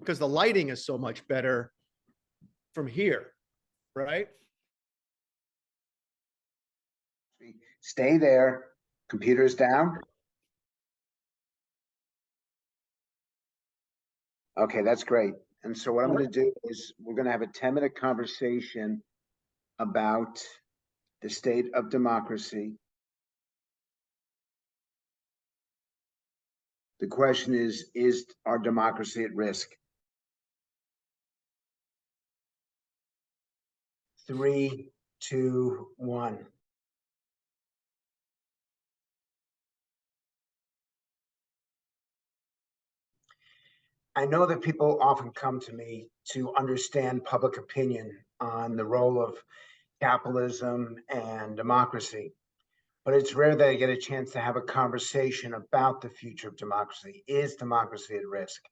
because the lighting is so much better from here, right? Stay there. Computer's down. Okay, that's great. And so what I'm going to do is we're going to have a 10-minute conversation about the state of democracy. The question is our democracy at risk? 3, 2, 1. I know that people often come to me to understand public opinion on the role of capitalism and democracy, but it's rare that I get a chance to have a conversation about the future of democracy. Is democracy at risk?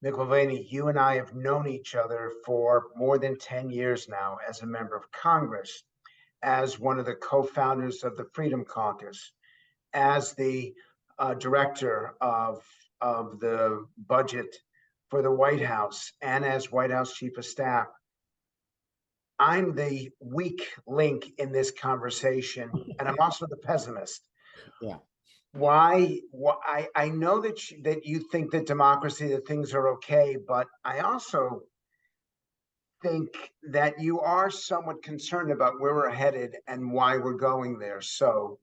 Mick Mulvaney, you and I have known each other for more than 10 years now as a member of Congress, as one of the co-founders of the Freedom Caucus, as the director of the budget for the White House, and as White House Chief of Staff. I'm the weak link in this conversation, and I'm also the pessimist. Yeah. Why I know that you think that democracy, that things are okay, but I also think that you are somewhat concerned about where we're headed and why we're going there. So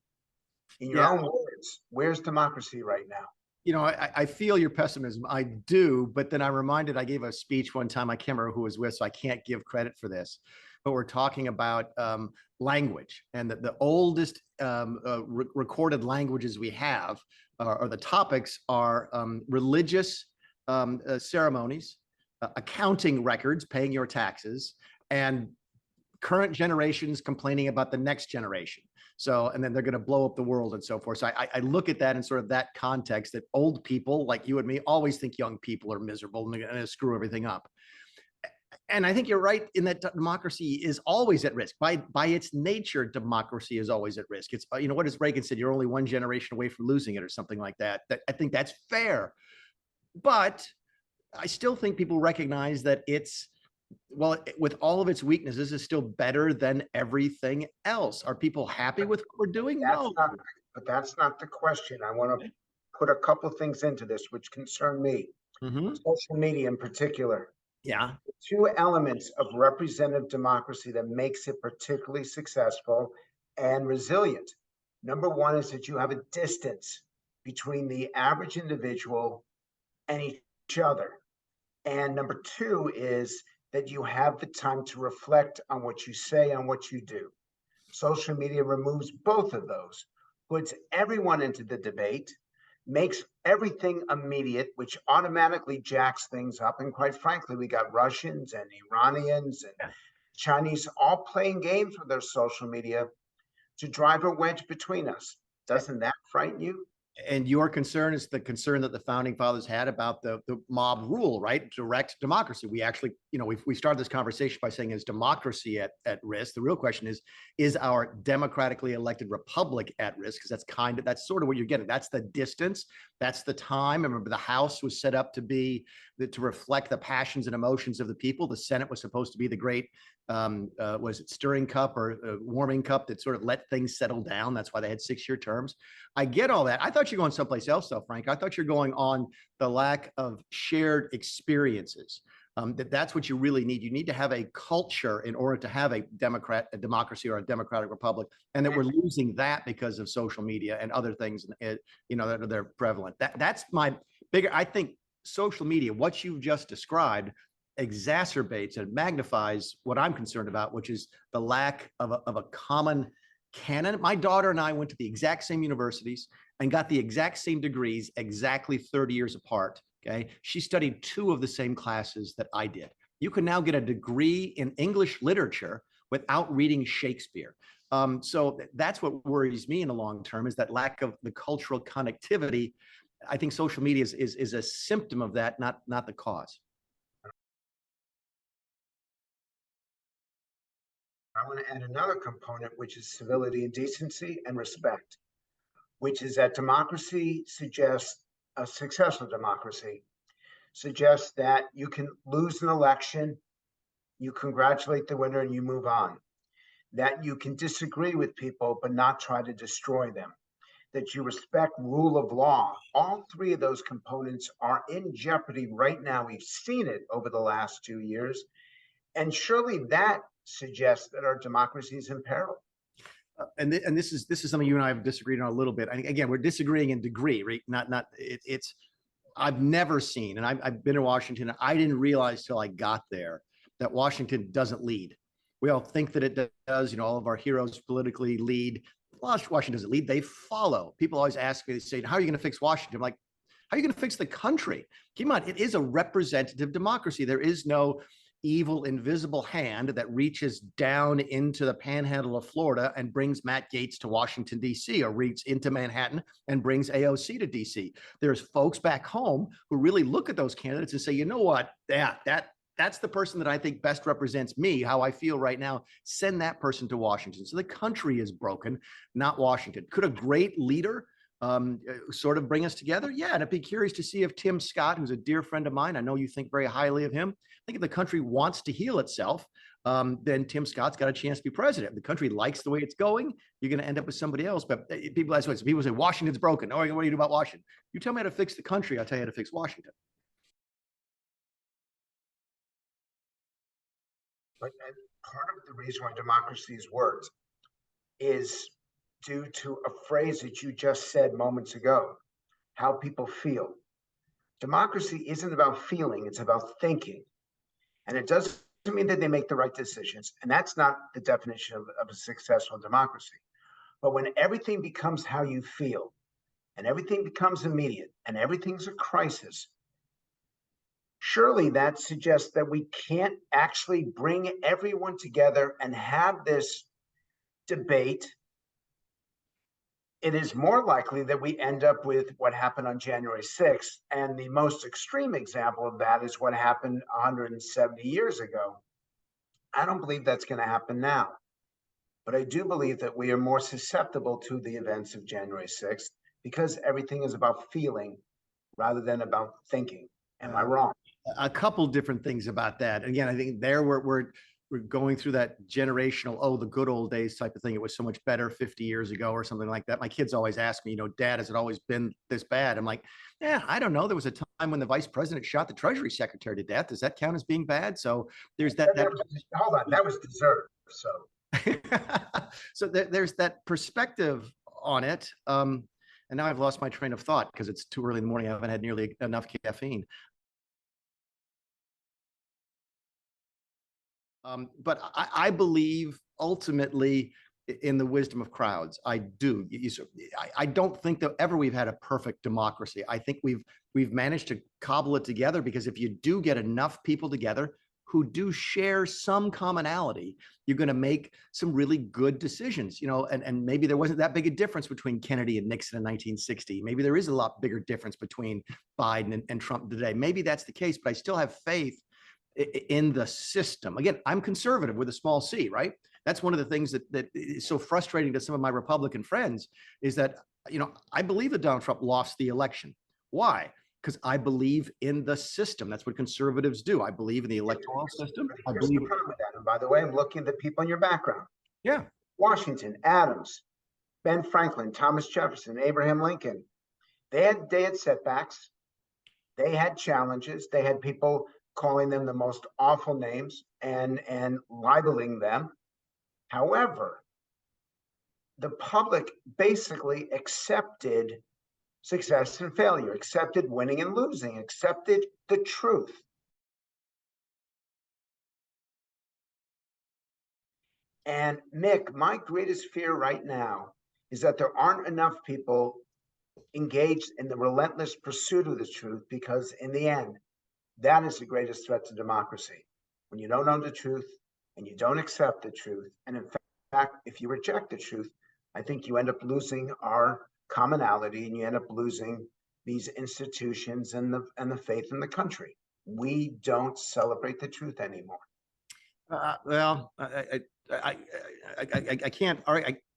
in your own words, where's democracy right now? You know, I feel your pessimism. I do, but then I'm reminded, I gave a speech one time, I can't remember who was with, so I can't give credit for this, but we're talking about language, and the oldest recorded languages we have, or the topics are religious ceremonies, accounting records, paying your taxes, and current generations complaining about the next generation. So, and then they're going to blow up the world and so forth. So I look at that in sort of that context, that old people like you and me always think young people are miserable and they're going to screw everything up. And I think you're right in that democracy is always at risk. By its nature, democracy is always at risk. It's, you know, what does Reagan said? You're only one generation away from losing it, or something like that. I think that's fair. But I still think people recognize that it's, well, with all of its weaknesses, is still better than everything else. Are people happy with what we're doing? No. But that's not the question. I want to put a couple of things into this which concern me. Social media in particular. Yeah. Two elements of representative democracy that makes it particularly successful and resilient. Number one is that you have a distance between the average individual and each other. And number two is that you have the time to reflect on what you say and what you do. Social media removes both of those, puts everyone into the debate, makes everything immediate, which automatically jacks things up. And quite frankly, we got Russians and Iranians and Chinese all playing games with their social media to drive a wedge between us. Doesn't that frighten you? And your concern is the concern that the founding fathers had about the mob rule, right? Direct democracy. We actually, you know, we started this conversation by saying, is democracy at risk? The real question is our democratically elected republic at risk? Because that's sort of what you're getting. That's the distance. That's the time. Remember, the House was set up to reflect the passions and emotions of the people. The Senate was supposed to be the great, was it stirring cup or warming cup that sort of let things settle down. That's why they had 6-year terms. I get all that. I thought you were going someplace else though, Frank. I thought you're going on the lack of shared experiences. That's what you really need. You need to have a culture in order to have a democracy or a democratic republic, and that we're losing that because of social media and other things, you know, that are prevalent. That's my bigger. I think social media, what you've just described, exacerbates and magnifies what I'm concerned about, which is the lack of a common canon. My daughter and I went to the exact same universities and got the exact same degrees exactly 30 years apart. Okay. She studied 2 of the same classes that I did. You can now get a degree in English literature without reading Shakespeare. So that's what worries me in the long term, is that lack of the cultural connectivity. I think social media is a symptom of that, not the cause. I want to add another component, which is civility and decency and respect, which is that democracy suggests a successful democracy suggests that you can lose an election, you congratulate the winner, and you move on. That you can disagree with people, but not try to destroy them. That you respect rule of law. All three of those components are in jeopardy right now. We've seen it over the last 2 years. And surely that suggests that our democracy is in peril. And this is something you and I have disagreed on a little bit. Again, we're disagreeing in degree, right? It's I've never seen, and I've been to Washington, and I didn't realize till I got there that Washington doesn't lead. We all think that it does. All of our heroes politically lead. Washington doesn't lead. They follow. People always ask me, they say, how are you going to fix Washington? I'm like, how are you going to fix the country? Keep in mind, it is a representative democracy. There is no evil, invisible hand that reaches down into the panhandle of Florida and brings Matt Gaetz to Washington, D.C., or reaches into Manhattan and brings AOC to D.C. There's folks back home who really look at those candidates and say, you know what, that's the person that I think best represents me, how I feel right now. Send that person to Washington. So the country is broken, not Washington. Could a great leader sort of bring us together? Yeah, and I'd be curious to see if Tim Scott, who's a dear friend of mine, I know you think very highly of him. I think if the country wants to heal itself, then Tim Scott's got a chance to be president. If the country likes the way it's going, you're going to end up with somebody else. But people say Washington's broken. Oh, what do you do about Washington? You tell me how to fix the country, I'll tell you how to fix Washington. But part of the reason why democracies worked is due to a phrase that you just said moments ago, how people feel. Democracy isn't about feeling, it's about thinking. And it doesn't mean that they make the right decisions. And that's not the definition of a successful democracy. But when everything becomes how you feel, and everything becomes immediate, and everything's a crisis, surely that suggests that we can't actually bring everyone together and have this debate. It is more likely that we end up with what happened on January 6th. And the most extreme example of that is what happened 170 years ago. I don't believe that's going to happen now. But I do believe that we are more susceptible to the events of January 6th because everything is about feeling rather than about thinking. Am I wrong? A couple different things about that. Again, I think there we're going through that generational, the good old days type of thing. It was so much better 50 years ago or something like that. My kids always ask me, Dad, has it always been this bad? I'm like, yeah, I don't know. There was a time when the vice president shot the Treasury secretary to death. Does that count as being bad? So there's that. Hold on, that was deserved. So there's that perspective on it. And now I've lost my train of thought because it's too early in the morning. I haven't had nearly enough caffeine. But I believe ultimately in the wisdom of crowds. I do. I don't think that ever we've had a perfect democracy. I think we've managed to cobble it together because if you do get enough people together who do share some commonality, you're going to make some really good decisions, and maybe there wasn't that big a difference between Kennedy and Nixon in 1960. Maybe there is a lot bigger difference between Biden and Trump today. Maybe that's the case, but I still have faith in the system. Again, I'm conservative with a small c, right? That's one of the things that is so frustrating to some of my Republican friends is that, I believe that Donald Trump lost the election. Why? Because I believe in the system. That's what conservatives do. I believe in the electoral system. I believe. And by the way, I'm looking at the people in your background. Yeah. Washington, Adams, Ben Franklin, Thomas Jefferson, Abraham Lincoln. They had setbacks. They had challenges. They had people calling them the most awful names and libeling them. However, the public basically accepted success and failure, accepted winning and losing, accepted the truth. And Mick, my greatest fear right now is that there aren't enough people engaged in the relentless pursuit of the truth, because in the end, that is the greatest threat to democracy. When you don't know the truth and you don't accept the truth, and in fact, if you reject the truth, I think you end up losing our commonality and you end up losing these institutions and the faith in the country. We don't celebrate the truth anymore. Well, I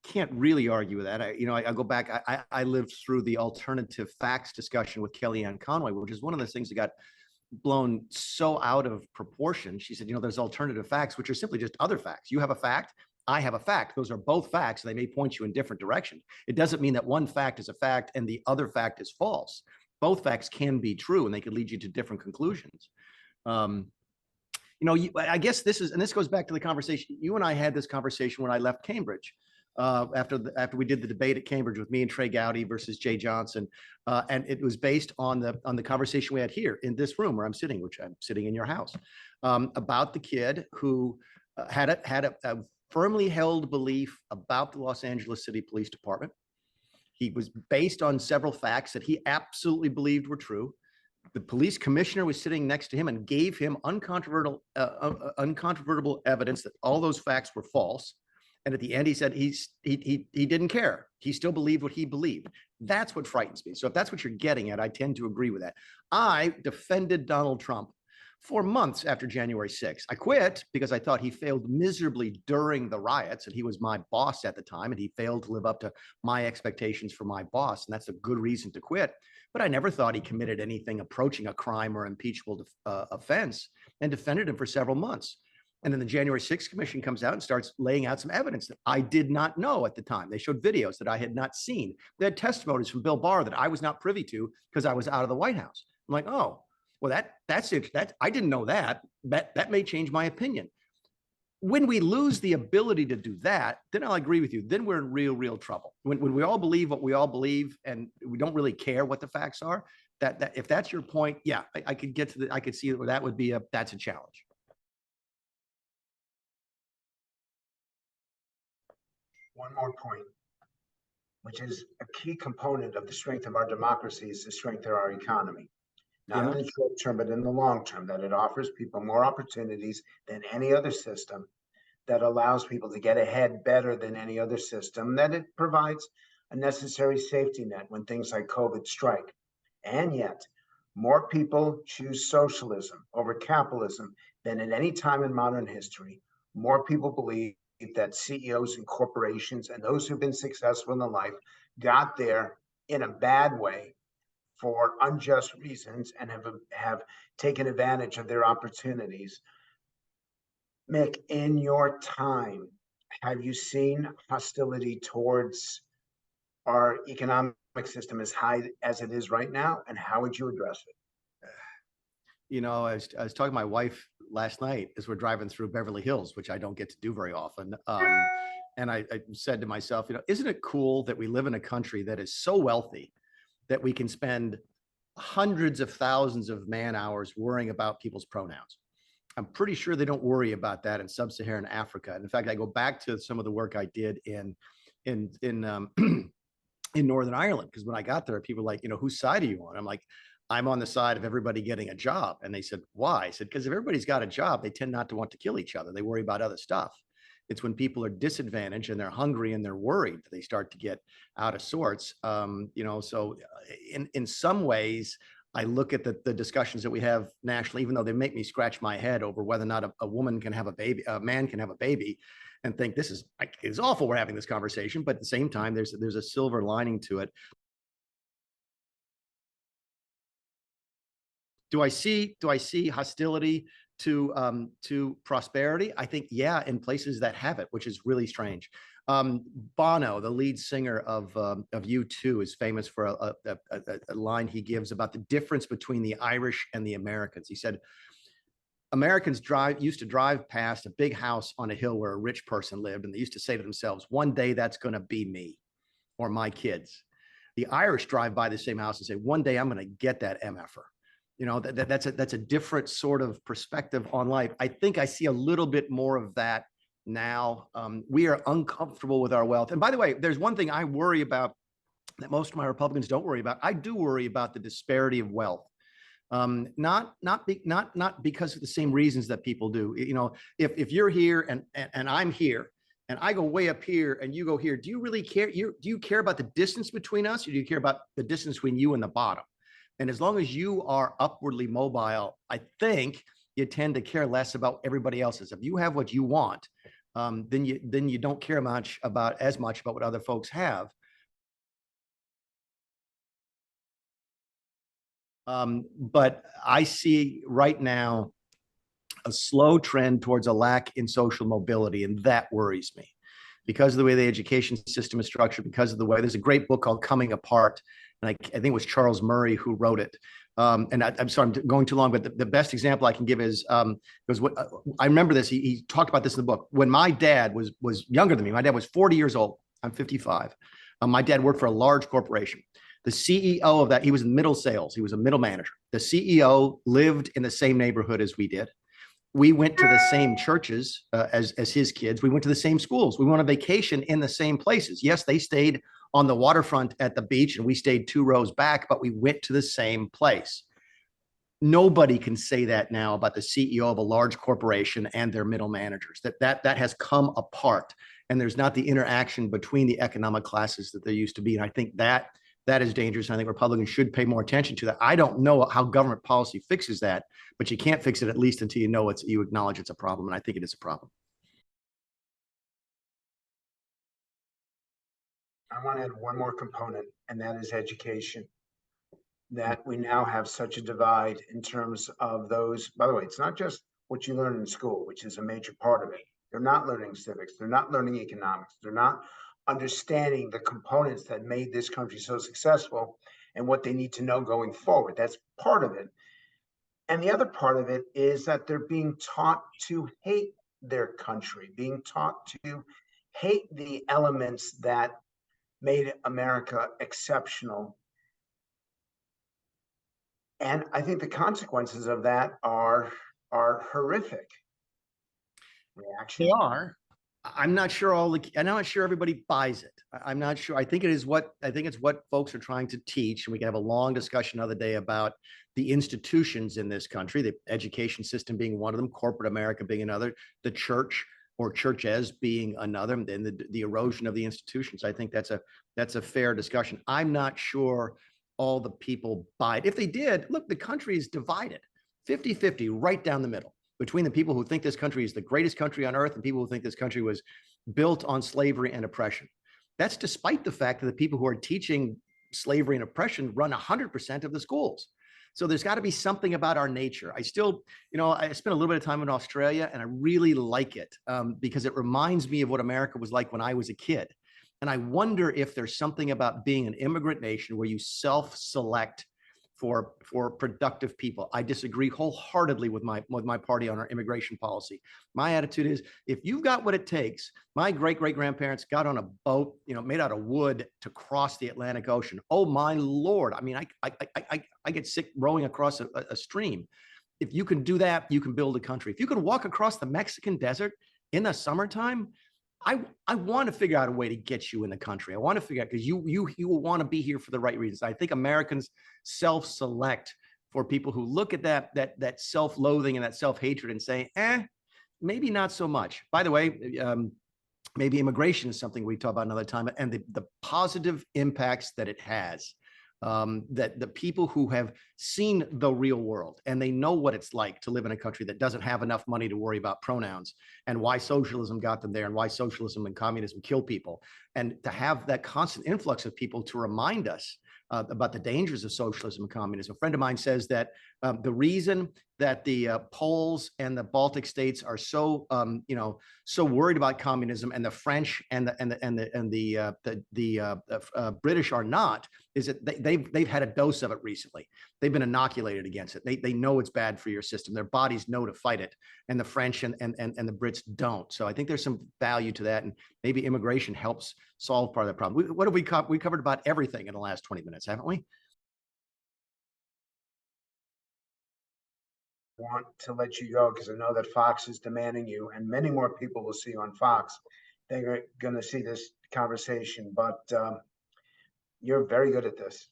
can't really argue with that. I go back. I lived through the alternative facts discussion with Kellyanne Conway, which is one of the things that got blown so out of proportion. She said, there's alternative facts, which are simply just other facts. You have a fact, I have a fact. Those are both facts. They may point you in different directions. It doesn't mean that one fact is a fact and the other fact is false. Both facts can be true and they could lead you to different conclusions. I guess this goes back to the conversation. You and I had this conversation when I left Cambridge. After we did the debate at Cambridge with me and Trey Gowdy versus Jay Johnson, and it was based on the conversation we had here in this room where I'm sitting, which I'm sitting in your house, about the kid who had a firmly held belief about the Los Angeles City Police Department. He was based on several facts that he absolutely believed were true. The police commissioner was sitting next to him and gave him uncontrovertible evidence that all those facts were false. And at the end, he said he didn't care. He still believed what he believed. That's what frightens me. So if that's what you're getting at, I tend to agree with that. I defended Donald Trump for months after January 6th. I quit because I thought he failed miserably during the riots, and he was my boss at the time, and he failed to live up to my expectations for my boss. And that's a good reason to quit. But I never thought he committed anything approaching a crime or impeachable offense, and defended him for several months. And then the January 6th Commission comes out and starts laying out some evidence that I did not know at the time. They showed videos that I had not seen. They had testimonies from Bill Barr that I was not privy to because I was out of the White House. I'm like, oh, well, that's it. I didn't know that. That may change my opinion. When we lose the ability to do that, then I'll agree with you. Then we're in real trouble. When we all believe what we all believe and we don't really care what the facts are, that if that's your point, yeah, I could get to I could see where that would be that's a challenge. One more point, which is a key component of the strength of our democracy is the strength of our economy. Not in the short term, but in the long term, that it offers people more opportunities than any other system, that allows people to get ahead better than any other system, that it provides a necessary safety net when things like COVID strike. And yet, more people choose socialism over capitalism than at any time in modern history. More people believe that CEOs and corporations and those who've been successful in their life got there in a bad way for unjust reasons and have taken advantage of their opportunities. Mick, in your time, have you seen hostility towards our economic system as high as it is right now? And how would you address it? I was talking to my wife last night as we're driving through Beverly Hills, which I don't get to do very often. And I said to myself, isn't it cool that we live in a country that is so wealthy that we can spend hundreds of thousands of man hours worrying about people's pronouns? I'm pretty sure they don't worry about that in sub-Saharan Africa. And in fact, I go back to some of the work I did in Northern Ireland, because when I got there, people were like, whose side are you on? I'm like, I'm on the side of everybody getting a job. And they said, why? I said, because if everybody's got a job, they tend not to want to kill each other. They worry about other stuff. It's when people are disadvantaged and they're hungry and they're worried, they start to get out of sorts. So in some ways, I look at the discussions that we have nationally, even though they make me scratch my head over whether or not a woman can have a baby, a man can have a baby, and think it's awful we're having this conversation. But at the same time, there's a silver lining to it. Do I see hostility to prosperity? I think, yeah, in places that have it, which is really strange. Bono, the lead singer of U2, is famous for a line he gives about the difference between the Irish and the Americans. He said, Americans used to drive past a big house on a hill where a rich person lived, and they used to say to themselves, one day that's going to be me or my kids. The Irish drive by the same house and say, one day I'm going to get that MFer. That's a different sort of perspective on life. I think I see a little bit more of that now. We are uncomfortable with our wealth. And by the way, there's one thing I worry about that most of my Republicans don't worry about. I do worry about the disparity of wealth. Not because of the same reasons that people do. If you're here and I'm here and I go way up here and you go here, do you really care? Do you care about the distance between us, or do you care about the distance between you and the bottom? And as long as you are upwardly mobile, I think you tend to care less about everybody else's. If you have what you want, then you don't care as much about what other folks have. But I see right now a slow trend towards a lack in social mobility, and that worries me because of the way the education system is structured, because of the way there's a great book called Coming Apart, and I think it was Charles Murray who wrote it. And I'm sorry, I'm going too long, but the best example I can give is what I remember this. He talked about this in the book. When my dad was younger than me, my dad was 40 years old. I'm 55. My dad worked for a large corporation. The CEO of that, he was in middle sales. He was a middle manager. The CEO lived in the same neighborhood as we did. We went to the same churches as his kids. We went to the same schools. We went on vacation in the same places. Yes, they stayed on the waterfront at the beach and we stayed 2 rows back, but we went to the same place. Nobody can say that now about the CEO of a large corporation and their middle managers. That has come apart, and there's not the interaction between the economic classes that there used to be. And I think that is dangerous. And I think Republicans should pay more attention to that. I don't know how government policy fixes that, but you can't fix it at least until you acknowledge it's a problem. And I think it is a problem. I want to add one more component, and that is education. That we now have such a divide in terms of those. By the way, it's not just what you learn in school, which is a major part of it. They're not learning civics. They're not learning economics. They're not understanding the components that made this country so successful and what they need to know going forward. That's part of it. And the other part of it is that they're being taught to hate their country, being taught to hate the elements that made America exceptional. And I think the consequences of that are horrific. Reaction. They are. I'm not sure I'm not sure everybody buys it. I'm not sure. I think it's what folks are trying to teach. And we can have a long discussion another day about the institutions in this country, the education system being one of them, corporate America being another, the church or churches being another, and then the erosion of the institutions. I think that's a fair discussion. I'm not sure all the people buy it. If they did, look, the country is divided 50-50 right down the middle between the people who think this country is the greatest country on earth and people who think this country was built on slavery and oppression. That's despite the fact that the people who are teaching slavery and oppression run 100% of the schools. So there's got to be something about our nature. I still, I spent a little bit of time in Australia and I really like it because it reminds me of what America was like when I was a kid. And I wonder if there's something about being an immigrant nation where you self-select for productive people. I disagree wholeheartedly with my party on our immigration policy. My attitude is, if you've got what it takes, my great-great-grandparents got on a boat, made out of wood to cross the Atlantic Ocean. Oh my Lord. I mean, I get sick rowing across a stream. If you can do that, you can build a country. If you can walk across the Mexican desert in the summertime, I want to figure out a way to get you in the country. I want to figure out, because you will want to be here for the right reasons. I think Americans self-select for people who look at that self-loathing and that self-hatred and say, maybe not so much. By the way, maybe immigration is something we talk about another time, and the positive impacts that it has. That the people who have seen the real world and they know what it's like to live in a country that doesn't have enough money to worry about pronouns, and why socialism got them there, and why socialism and communism kill people, and to have that constant influx of people to remind us about the dangers of socialism and communism. A friend of mine says that the reason that the Poles and the Baltic states are so so worried about communism, and the French and the British are not, is that they've had a dose of it recently. They've been inoculated against it. They know it's bad for your system. Their bodies know to fight it, and the French and the Brits don't. So I think there's some value to that, and maybe immigration helps solve part of that problem. What have we covered? We covered about everything in the last 20 minutes, haven't we? Want to let you go because I know that Fox is demanding you, and many more people will see you on Fox. They're going to see this conversation, but you're very good at this.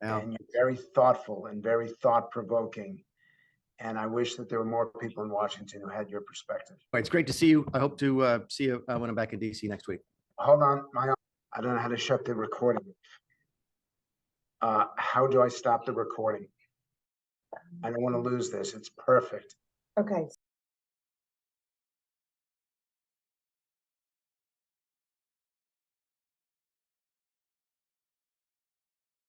Yeah. And you're very thoughtful and very thought-provoking. And I wish that there were more people in Washington who had your perspective. Right, it's great to see you. I hope to see you when I'm back in DC next week. Hold on, I don't know how to shut the recording. How do I stop the recording? I don't want to lose this. It's perfect. Okay.